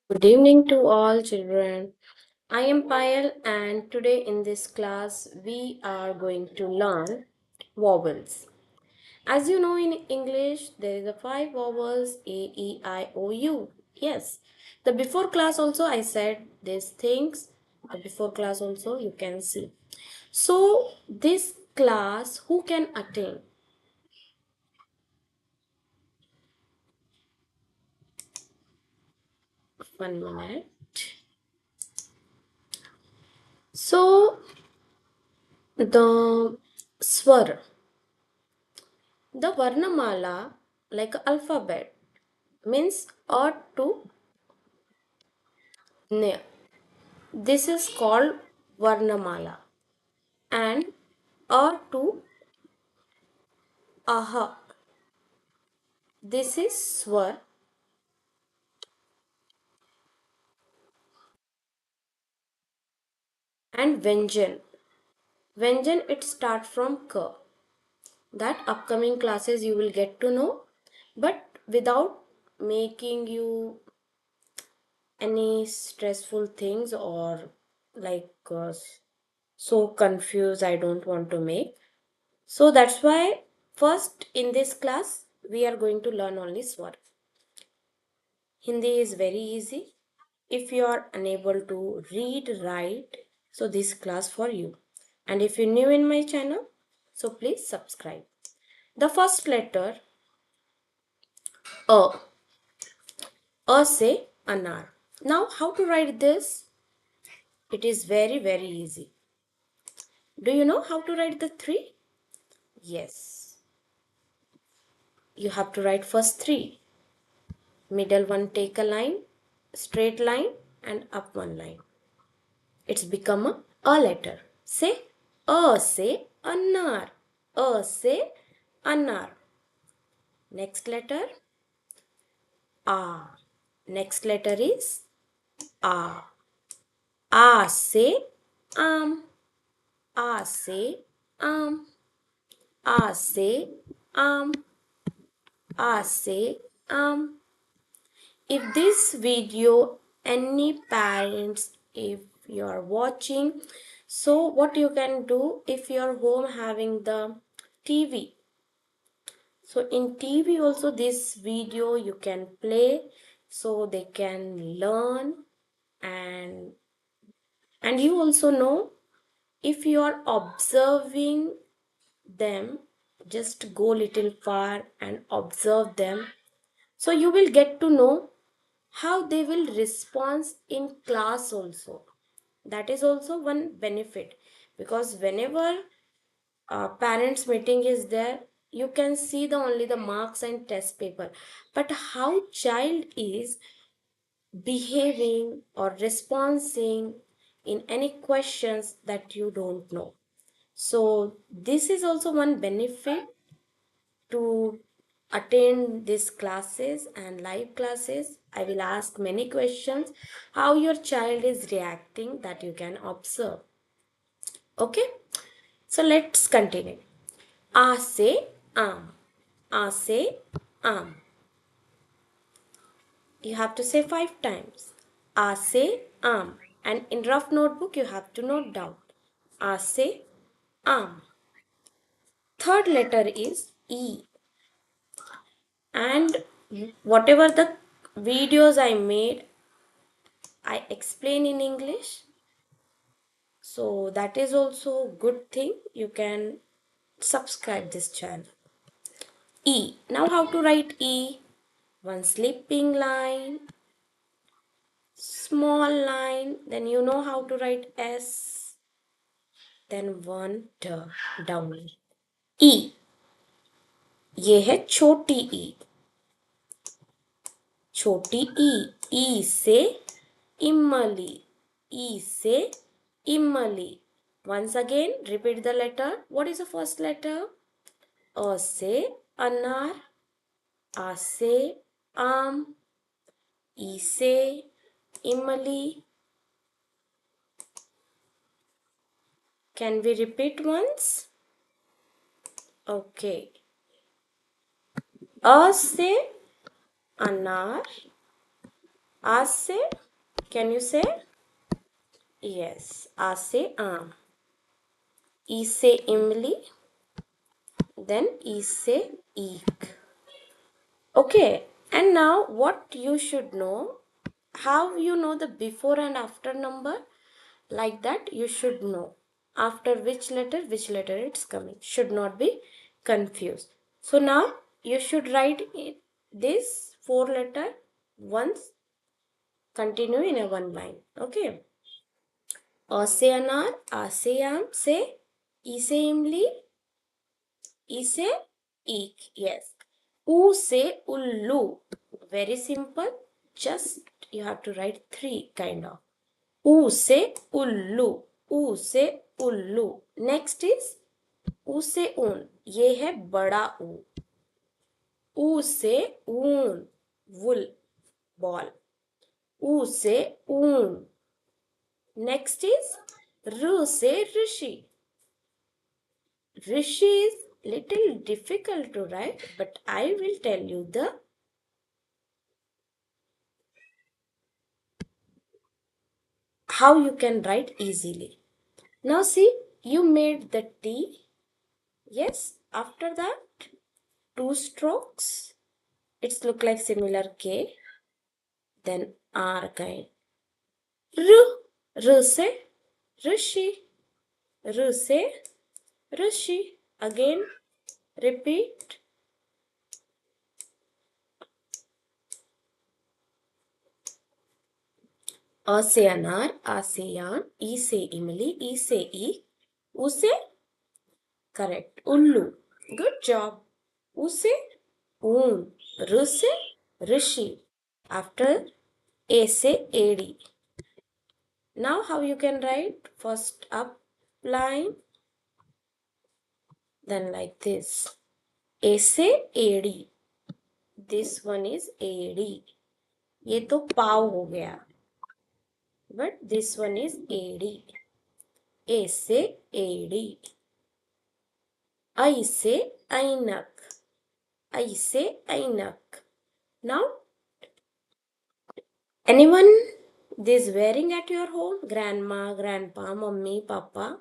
Good evening to all children. I am Payal and today in this class we are going to learn vowels. As you know in English there is a five vowels A, E, I, O, U. Yes. The before class also I said these things. The before class also you can see. So this class who can attend? 1 minute. So the Swar. The Varnamala, like alphabet, means a to ne. This is called Varnamala. And a to aha. This is Swar. And Vyanjan. Vyanjan it start from K. That upcoming classes you will get to know. But without making you any stressful things or like so confused, I don't want to make. So that's why first in this class we are going to learn only Swar. Hindi is very easy. If you are unable to read, write, so this class for you. And if you're new in my channel, so please subscribe. The first letter A. A say Anar. Now how to write this? It is very easy. Do you know how to write the three? Yes. You have to write first three. Middle one take a line, straight line and up one line. It's become a letter. Say say anar. Say anar. Next letter a. Next letter is a. A say am. A say am. A say am. A say am. If this video any parents if you are watching, so what you can do if you are home having the TV, so in TV also this video you can play so they can learn. And you also know, if you are observing them, just go little far and observe them, so you will get to know how they will respond in class also. That is also one benefit, because whenever parents meeting is there, you can see the only the marks and test paper, but how child is behaving or responding in any questions that you don't know. So this is also one benefit to attend these classes and live classes. I will ask many questions how your child is reacting, that you can observe. Okay, so let's continue. A say am. A say am. You have to say 5 times. A say am. And in rough notebook you have to note down. A say am. Third letter is E. And whatever the videos I made, I explain in English. So that is also good thing. You can subscribe this channel. E. Now how to write E? One sleeping line, small line, then you know how to write S, then one down. E. ये है छोटी ई. छोटी ई. ई से इमली. E से इमली. Once again, repeat the letter. What is the first letter? A से अनार. A से आम. E से इमली. Can we repeat once? Okay. A से अनार. A से, can you say? Yes. A से आम. E से इमली. Then E से eek. Okay. And now what you should know, how you know the before and after number, like that you should know after which letter it's coming, should not be confused. So now you should write this 4 letter once, continue in a one line. Okay. A से अनार, आ से आम, से ई से इमली, ई से ईक. Yes. U से उल्लू. Very simple. Just you have to write 3 kind of. U से उल्लू. U से उल्लू. Next is U से ऊन. ये है बड़ा ऊ. U से ऊन. Wool. Ball. U से ऊन. Next is R से ऋषि. Rishi is little difficult to write, but I will tell you the how you can write easily. Now see, you made the T. Yes, after that, 2 strokes. It's look like similar K. Then R kind. R से Rishi. R से Rishi. Again, repeat. A से अनार, आ से आम, ई से इमली, ई से ई, उ से correct, उल्लू. Good job. उ से ऊन, र से ऋषि. After A से एड़ी. Now how you can write? First up line, then like this. A से एड़ी. This one is एड़ी. ये तो पाव हो गया. But this one is एड़ी. A से एड़ी. I से ऐनक. I से ऐनक. Now, anyone this wearing at your home? Grandma, grandpa, mummy, papa.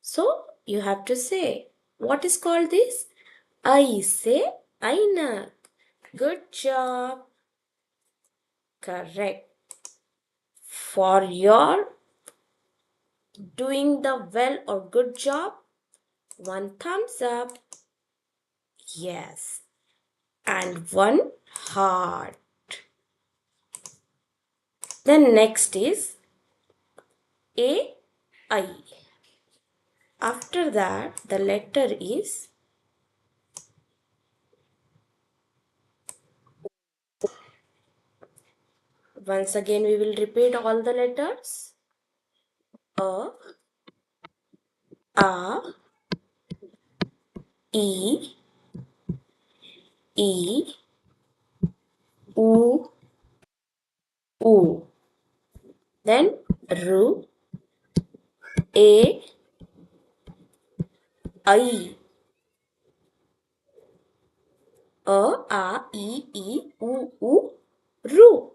So, you have to say, what is called this? I से ऐनक. Good job. Correct. For your doing the well or good job, 1 thumbs up. Yes. And 1 heart. Then next is A, I. After that, the letter is once again we will repeat all the letters. A, E, E, U, U. Then R, A, I. U, Ru.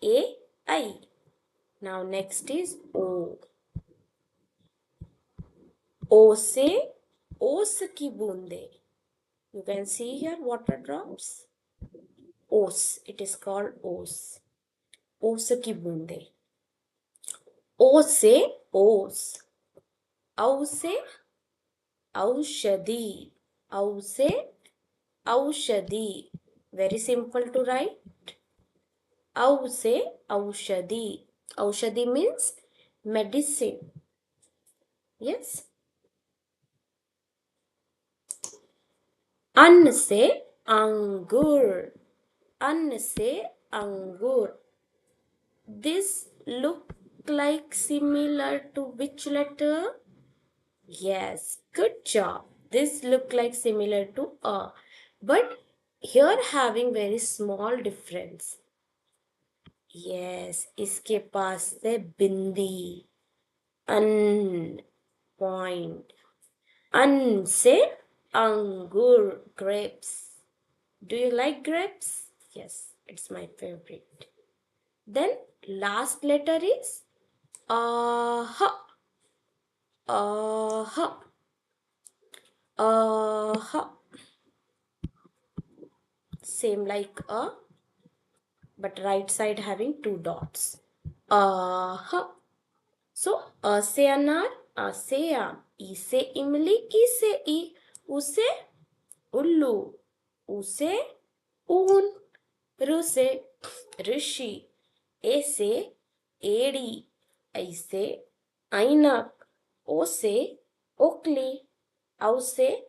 A, I. Now next is O. O से ओस की बूंदे. You can see here water drops. Os. It is called os. ओस की बूंदे. O से ओस. औ से औषधि. औ से औषधि. Very simple to write. औ से औषधि. औषधि means medicine. Yes. अन्न से अंगूर. अन्न से अंगूर. This look like similar to which letter? Yes, good job. This look like similar to A, but here having very small difference. Yes, इसके पास से बिंदी. अन point. अन से अंगूर. Grapes. Do you like grapes? Yes, it's my favorite. Then last letter is h. H. H. Same like a, but right side having two dots. H. So a se anar, a se am, I se imli, I se I, u se ullu, u se un, ru se rishi, e se edi, I se ainak, o se okli, au se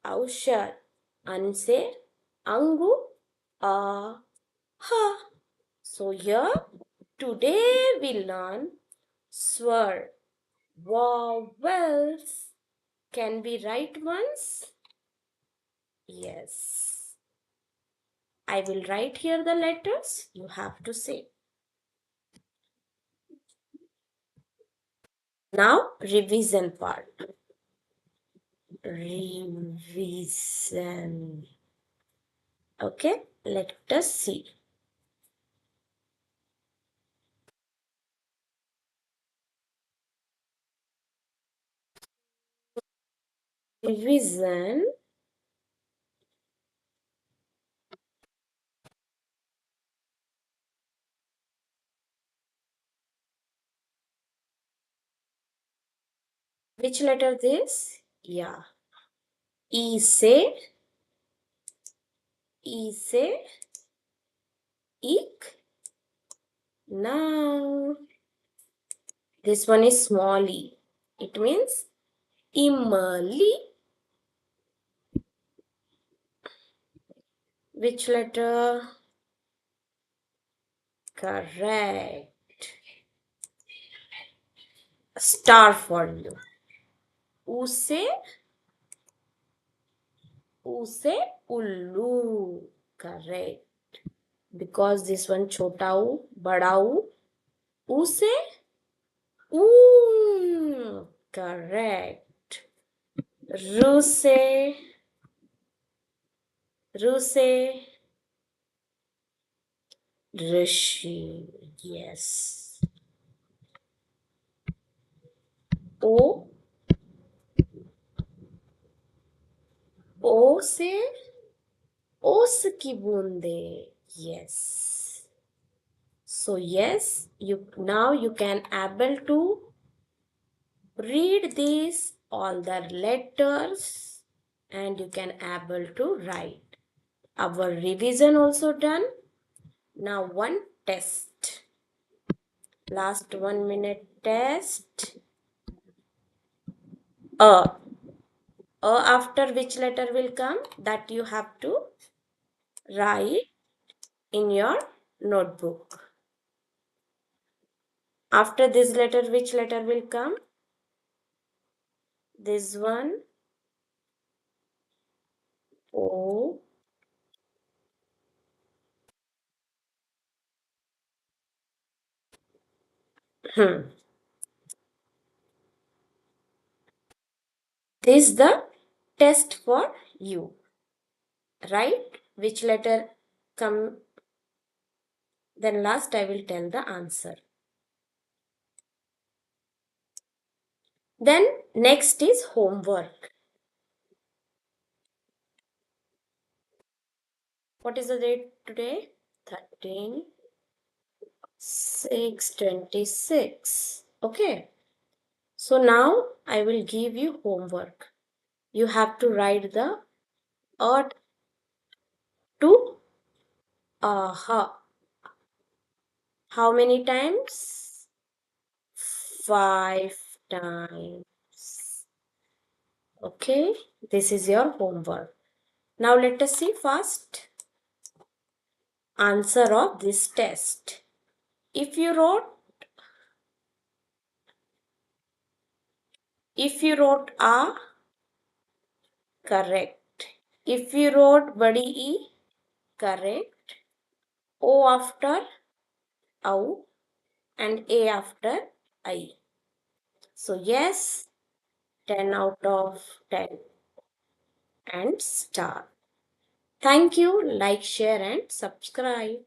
aushar, an se angu, a ha. So here today we learn swar, vowels. Can we write once? Yes. I will write here the letters. You have to say. Now revision part. Revision. Okay, let us see. Revision. Which letter this? Yeah. E say, E say, ik. Now this one is small e. It means imali. Which letter? Correct. A star for you. Use, use, ullu. Correct. Because this one chota u, bada u. Use, correct. Ruse, ruse, rishi. Yes. O, o se, os ki boonde. Yes. So yes, you can able to read these all the letters and you can able to write. Our revision also done. Now one test. Last 1 minute test. A. A after which letter will come? That you have to write in your notebook. After this letter, which letter will come? This one. O. This is the test for you. Write which letter come. Then last I will tell the answer. Then next is homework. What is the date today? 13/6/26. Okay. So now I will give you homework. You have to write the earth to aha. How many times? 5 times. Okay. This is your homework. Now let us see first answer of this test. If you wrote a, correct. If you wrote badi e, correct. O after au and a after I. So yes, 10 out of 10 and star. Thank you. Like, share and subscribe.